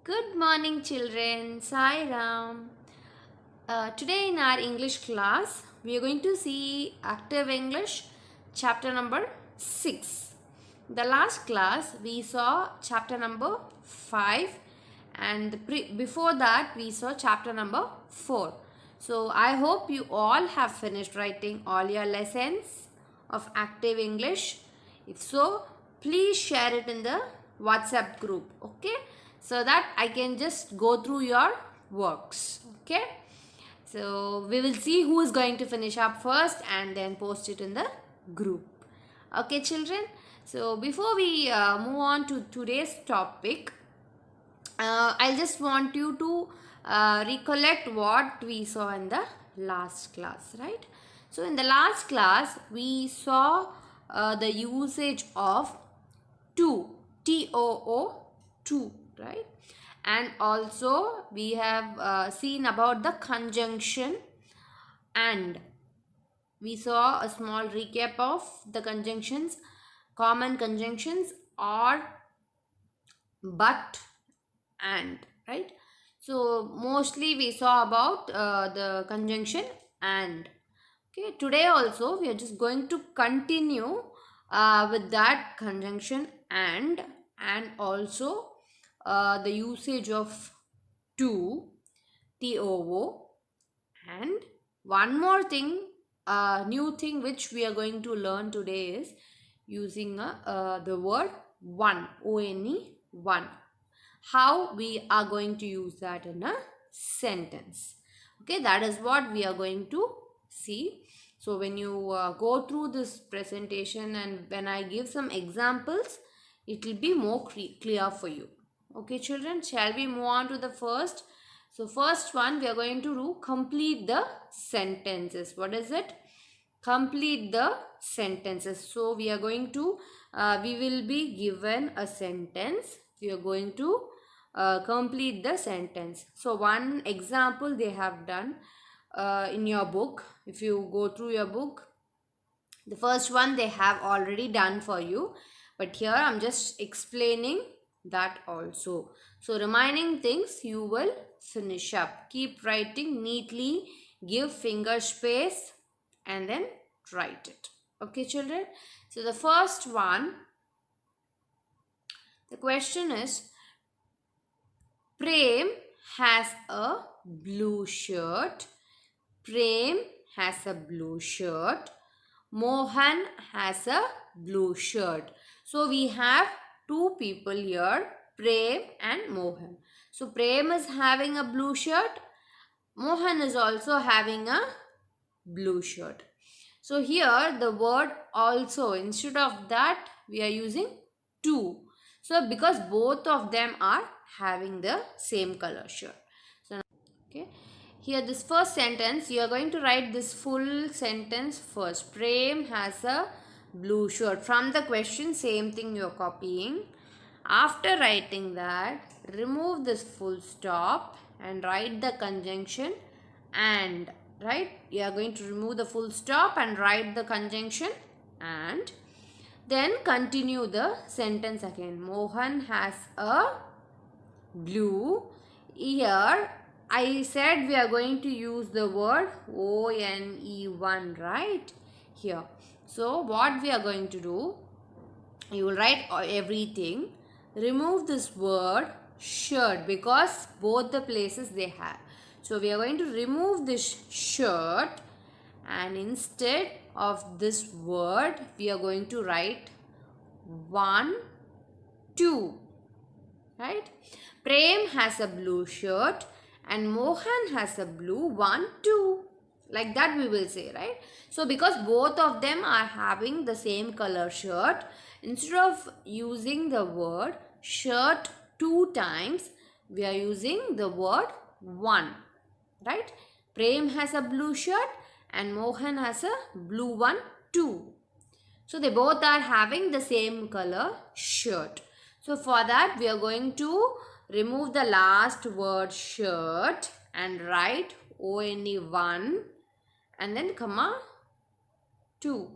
Good morning, children. Sai Ram. Today in our English class, we are going to see Active English, chapter number 6. The last class, we saw chapter number 5, and before that, we saw chapter number 4. So, I hope you all have finished writing all your lessons of Active English. If so, please share it in the WhatsApp group, okay? So that I can just go through your works, okay? So we will see who is going to finish up first and then post it in the group. Okay, children? So before we move on to today's topic, I just want you to recollect what we saw in the last class, right? So in the last class, we saw the usage of to, T-O-O, to, right? And also we have seen about the conjunction and. We saw a small recap of the conjunctions, common conjunctions or but and, right? So mostly we saw about the conjunction and. Okay, today also we are just going to continue with that conjunction and also the usage of to, TOO, and one more thing, new thing which we are going to learn today is using the word one, O-N-E, one. How we are going to use that in a sentence. Okay, that is what we are going to see. So when you go through this presentation and when I give some examples, it will be more clear for you. Okay, children, shall we move on to the first? So first one, we are going to do complete the sentences. What is it? Complete the sentences. So we are going to, we will be given a sentence. We are going to complete the sentence. So one example they have done in your book. If you go through your book, the first one they have already done for you, but here I'm just explaining that also. So remaining things you will finish up. Keep writing neatly, give finger space and then write it. Okay, children? So the first one, the question is, Prem has a blue shirt. Prem has a blue shirt. Mohan has a blue shirt. So we have two people here, Prem and Mohan. So Prem is having a blue shirt. Mohan is also having a blue shirt. So here the word also, instead of that we are using two. So because both of them are having the same color shirt. So okay, here this first sentence you are going to write this full sentence first. Prem has a blue shirt. From the question, same thing you are copying. After writing that, remove this full stop and write the conjunction and, right? You are going to remove the full stop and write the conjunction and. Then continue the sentence again. Mohan has a blue. Here I said we are going to use the word O-N-E-one, right? Here. So what we are going to do, you will write everything. Remove this word shirt because both the places they have. So we are going to remove this shirt and instead of this word we are going to write 1, 2, right? Prem has a blue shirt and Mohan has a blue 1, 2. Like that we will say, right? So because both of them are having the same color shirt, instead of using the word shirt 2 times, we are using the word 1, right? Prem has a blue shirt and Mohan has a blue 1, 2. So they both are having the same color shirt. So for that we are going to remove the last word shirt and write O-N-E-one and then comma 2,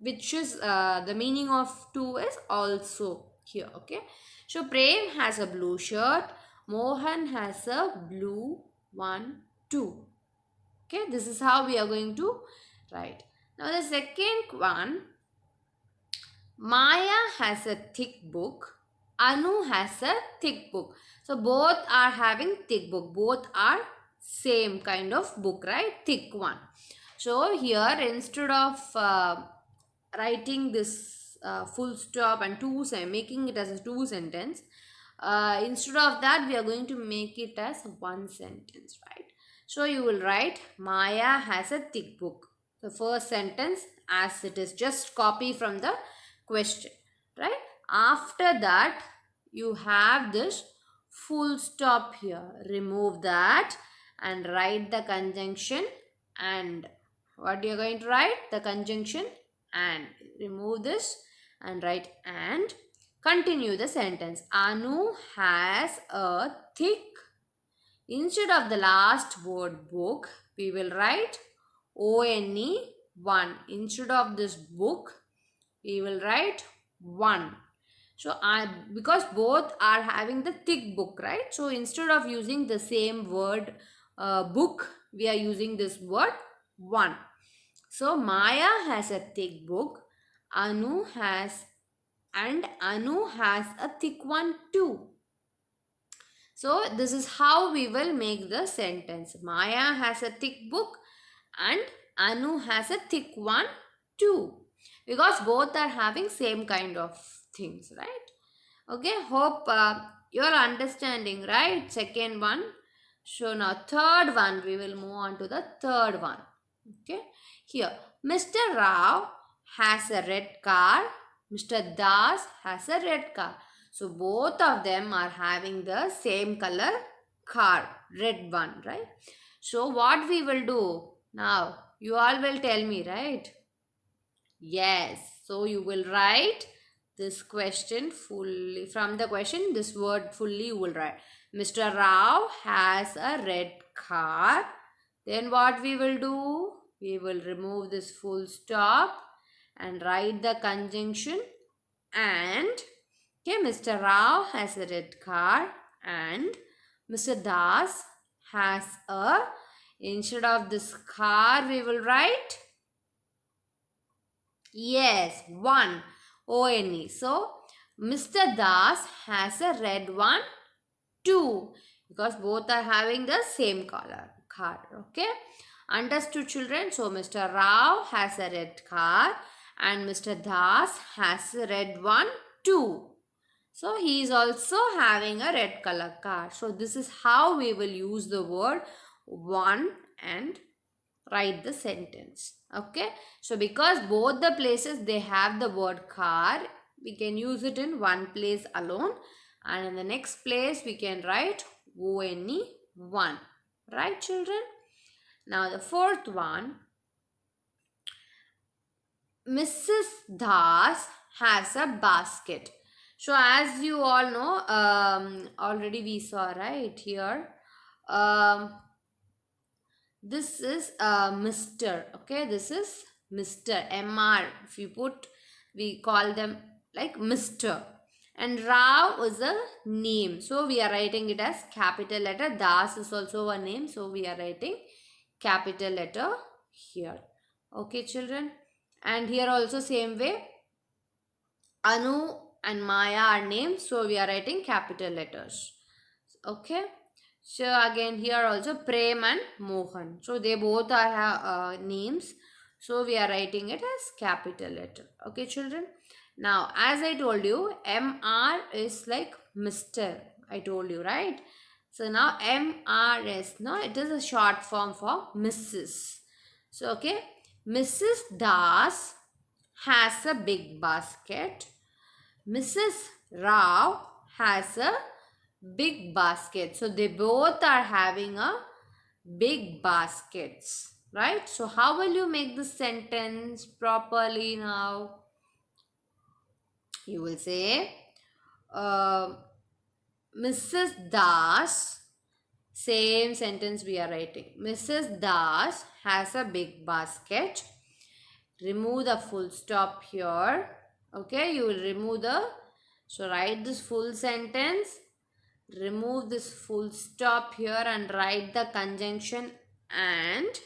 which is the meaning of 2 is also here. Okay, so Prem has a blue shirt, Mohan has a blue one too. Okay, this is how we are going to write. Now the second one, Maya has a thick book. Anu has a thick book. So both are having thick book. Both are same kind of book, right? Thick one. So here instead of writing this full stop and making it as a two sentence, instead of that we are going to make it as one sentence, right? So you will write Maya has a thick book. The first sentence as it is, just copy from the question, right? After that you have this full stop here. Remove that and write the conjunction and. What you are going to write? The conjunction and. Remove this and write and. Continue the sentence. Anu has a thick. Instead of the last word book, we will write ONE one. Instead of this book, we will write one. So because both are having the thick book, right? So instead of using the same word book, we are using this word one. So Maya has a thick book. Anu has a thick one too. So this is how we will make the sentence. Maya has a thick book and Anu has a thick one too. Because both are having same kind of things, right? Okay, hope you are understanding, right? Second one. So now third one, we will move on to the third one. Okay, here Mr. Rao has a red car. Mr. Das has a red car. So both of them are having the same color car, red one, right? So what we will do now, you all will tell me, right? Yes. So you will write this question fully. From the question, this word fully you will write. Mr. Rao has a red car. Then what we will do? We will remove this full stop and write the conjunction and. Okay, Mr. Rao has a red car and Mr. Das has a. Instead of this car, we will write. Yes, one. ONE. So, Mr. Das has a red one too. Because both are having the same color car. Okay. Understood, children? So, Mr. Rao has a red car and Mr. Das has a red one too. So, he is also having a red color car. So, this is how we will use the word one and write the sentence. Okay. So, because both the places they have the word car, we can use it in one place alone. And in the next place, we can write ONE one. Right, children? Now, the fourth one. Mrs. Das has a basket. So as you all know, already we saw right here. This is Mr. Okay, this is Mr. MR. If you put, we call them like Mr. And Rao is a name. So we are writing it as capital letter. Das is also a name. So we are writing capital letter here. Okay, children. And here also same way. Anu and Maya are names. So we are writing capital letters. Okay. So again here also Prem and Mohan. So they both are names. So we are writing it as capital letter. Okay, children. Now as I told you, MR is like Mr. I told you, right? So now MRS. Now it is a short form for Mrs. So okay. Mrs. Das has a big basket. Mrs. Rao has a big basket. So they both are having a big baskets, right? So how will you make this sentence properly now? You will say Mrs. Das, same sentence we are writing. Mrs. Das has a big basket. Remove the full stop here. Okay, you will remove the. So write this full sentence. remove this full stop here and write the conjunction and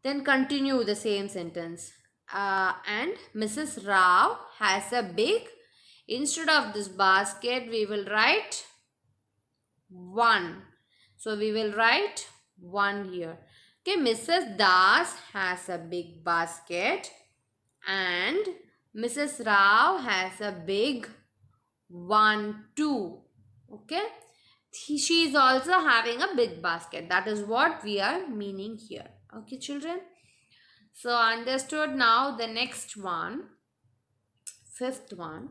then continue the same sentence. And Mrs. Rao has a big, instead of this basket, we will write 1. So we will write 1 here. Okay, Mrs. Das has a big basket and Mrs. Rao has a big 1 too. Okay, she is also having a big basket. That is what we are meaning here. Okay, children. So understood. Now the next one, fifth one.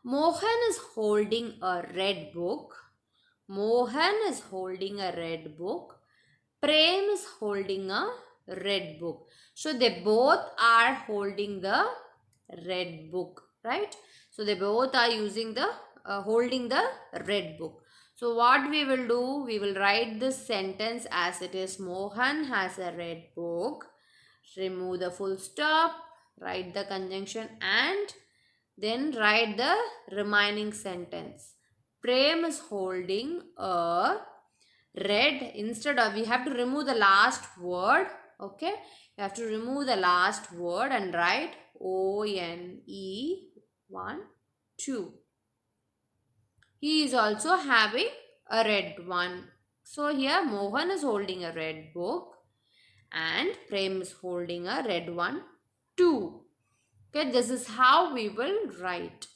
Mohan is holding a red book. Mohan is holding a red book. Prem is holding a red book. So they both are holding the red book, right? So they both are using the holding the red book. So what we will do, we will write this sentence as it is. Mohan has a red book. Remove the full stop, write the conjunction and then write the remaining sentence. Prem is holding a red, instead of, we have to remove the last word. Okay, you have to remove the last word and write O-N-E 1 2. He is also having a red one. So here Mohan is holding a red book and Prem is holding a red one too. Okay, this is how we will write.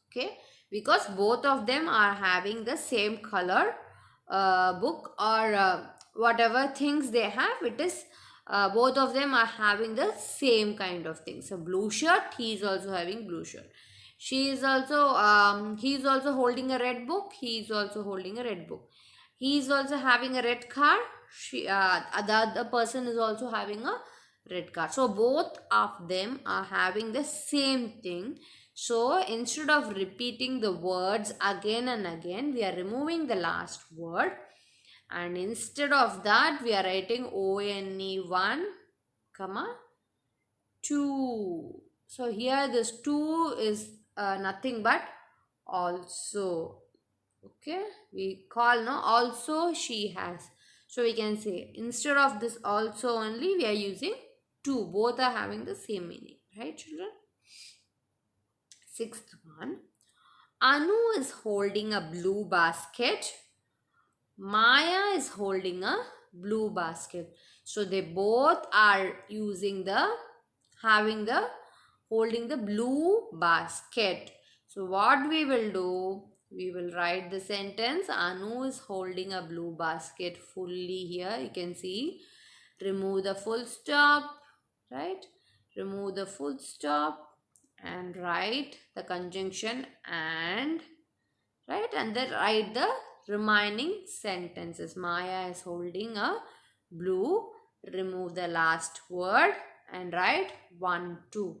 Okay, because both of them are having the same color book or whatever things they have, it is both of them are having the same kind of thing. So blue shirt, he is also having blue shirt. She is also he is also holding a red book. He is also holding a red book. He is also having a red car. The other person is also having a red car. So both of them are having the same thing. So instead of repeating the words again and again, we are removing the last word. And instead of that, we are writing O-N-E 1, comma 2. So here this 2 is nothing but also. Okay, we call now also she has. So we can say instead of this also only, we are using 2. Both are having the same meaning. Right, children? Sixth one. Anu is holding a blue basket. Maya is holding a blue basket. So they both are using the, having the, holding the blue basket. So what we will do, we will write the sentence. Anu is holding a blue basket fully here. You can see. Remove the full stop, right? Remove the full stop and write the conjunction and, right? And then write the remaining sentences. Maya is holding a blue. Remove the last word and write 1 2.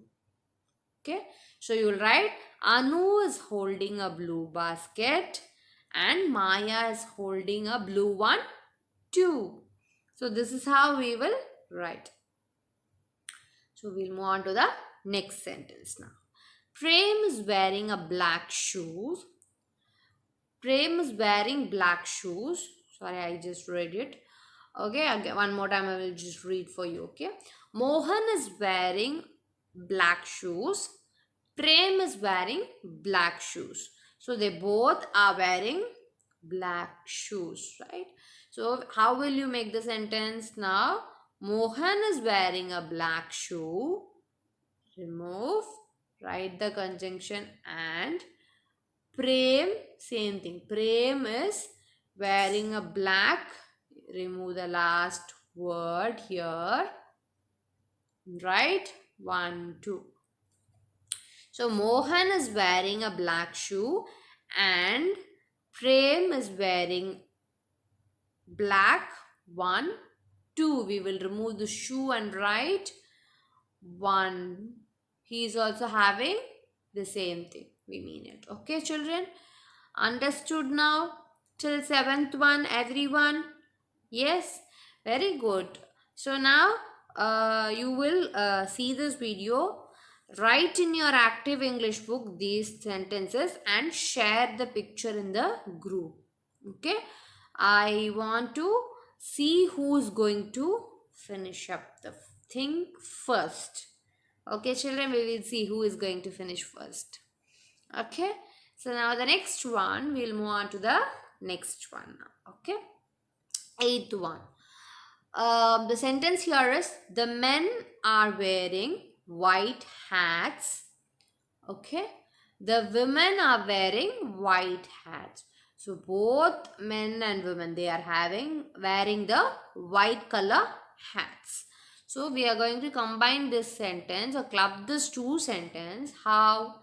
Okay, so you will write Anu is holding a blue basket and Maya is holding a blue one too. So this is how we will write. So we'll move on to the next sentence now. Prem is wearing a black shoes. Prem is wearing black shoes. Sorry, I just read it. Okay, again, one more time I will just read for you. Okay, Mohan is wearing black shoes. Prem is wearing black shoes. So they both are wearing black shoes, right? So how will you make the sentence now? Mohan is wearing a black shoe. Remove, write the conjunction and Prem, same thing. Prem is wearing a black. Remove the last word here. Write 1 2. So Mohan is wearing a black shoe and Prem is wearing black 1 2. We will remove the shoe and write 1. He is also having the same thing. We mean it. Okay, children? Understood now? Till 7th one, everyone? Yes? Very good. So now you will see this video Write in your active English book these sentences and share the picture in the group. Okay, I want to see who's going to finish up the thing first. Okay, children, we will see who is going to finish first. Okay, so now the next one, we'll move on to the next one now. Okay, eighth one. The sentence here is the men are wearing white hats. Okay, the women are wearing white hats. So both men and women, they are wearing the white color hats. So we are going to combine this sentence or club this two sentence. How?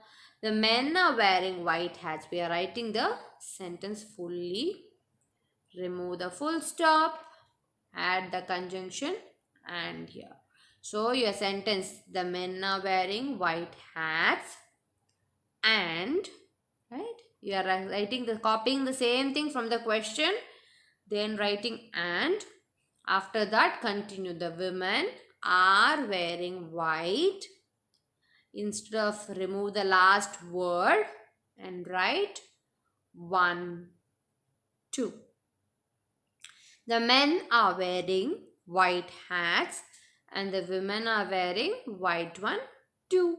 The men are wearing white hats. We are writing the sentence fully. Remove the full stop, add the conjunction, and here. So your sentence, the men are wearing white hats, and, right, you are copying the same thing from the question, then writing and. After that, continue. The women are wearing white. Instead of remove the last word and write 1, 2. The men are wearing white hats and the women are wearing white one, 2.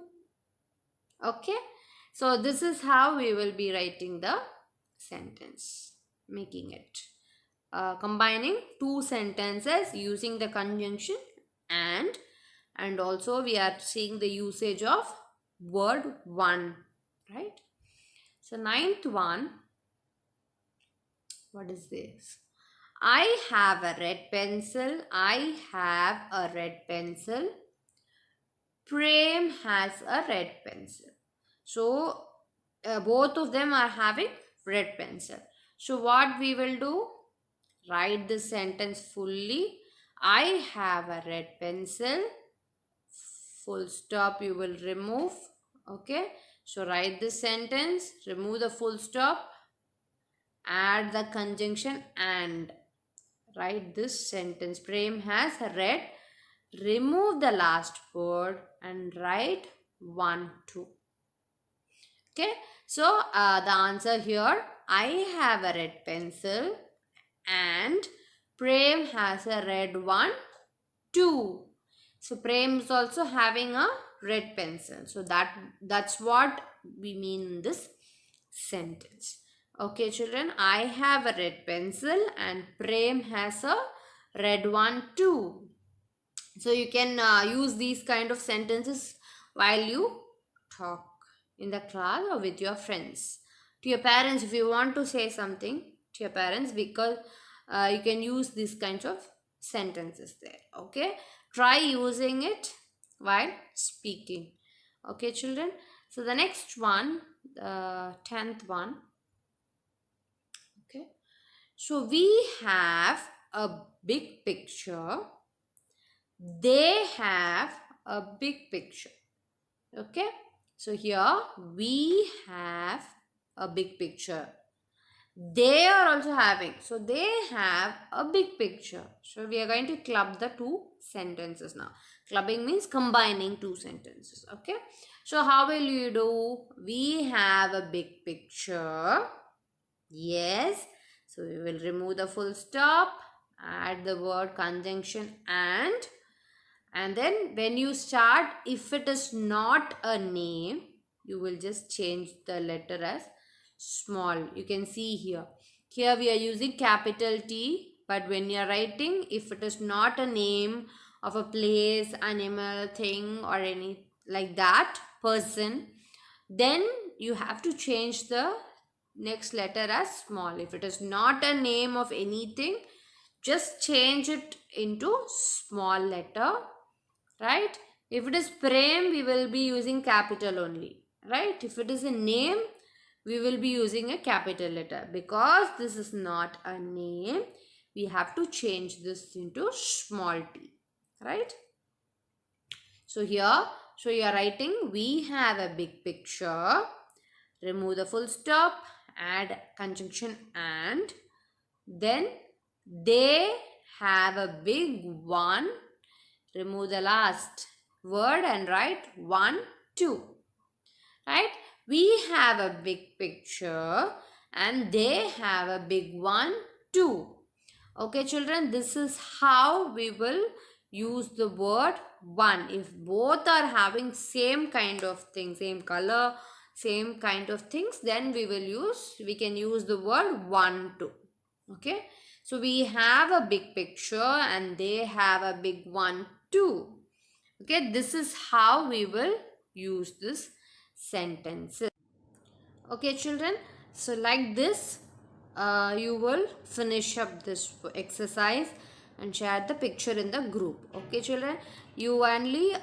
Okay. So this is how we will be writing the sentence, making it. Combining two sentences using the conjunction and also we are seeing the usage of word 1, right? So ninth one, what is this? I have a red pencil. I have a red pencil. Prem has a red pencil. So both of them are having red pencil. So what we will do? Write this sentence fully. I have a red pencil. Full stop you will remove. Okay. So write this sentence. Remove the full stop. Add the conjunction and. Write this sentence. Prem has a red. Remove the last word and write 1, 2. Okay. So the answer here, I have a red pencil and Prem has a red one, 2. So Prem is also having a red pencil. So that's what we mean in this sentence. Okay, children, I have a red pencil and Prem has a red one, 2. So you can use these kind of sentences while you talk in the class or with your friends. To your parents, if you want to say something to your parents, because you can use these kinds of sentences there. Okay, try using it while speaking. Okay, children. So the next one, the 10th one. Okay, so we have a big picture. They have a big picture. Okay, so here we have a big picture. They are also having, so they have a big picture. So we are going to club the two sentences now. Clubbing means combining two sentences. Okay, so how will you do? We have a big picture. Yes, so we will remove the full stop, add the word conjunction and then when you start, if it is not a name, you will just change the letter as small. You can see here. Here we are using capital T, but when you are writing, if it is not a name of a place, animal, thing or any like that, person, then you have to change the next letter as small. If it is not a name of anything, just change it into small letter, right? If it is Prem, we will be using capital only, right? If it is a name, we will be using a capital letter. Because this is not a name, we have to change this into small t, right? So here, so you are writing, we have a big picture. Remove the full stop, add conjunction and. Then they have a big one. Remove the last word and write 1, 2. Right? We have a big picture and they have a big one too. Okay, children, this is how we will use the word one. If both are having same kind of thing, same color, same kind of things, then we can use the word one too. Okay, so we have a big picture and they have a big one too. Okay, this is how we will use this sentences. Okay, children, so like this you will finish up this exercise and share the picture in the group. Okay, children, you only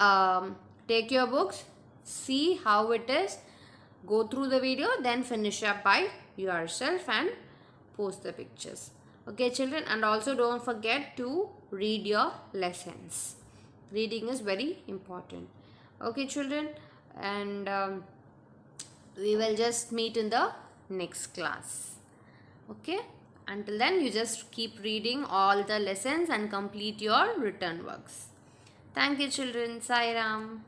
take your books, see how it is, go through the video, then finish up by yourself and post the pictures. Okay, children, and also don't forget to read your lessons. Reading is very important. Okay, children, and we will just meet in the next class. Okay, until then you just keep reading all the lessons and complete your written works. Thank you, children. Sai Ram.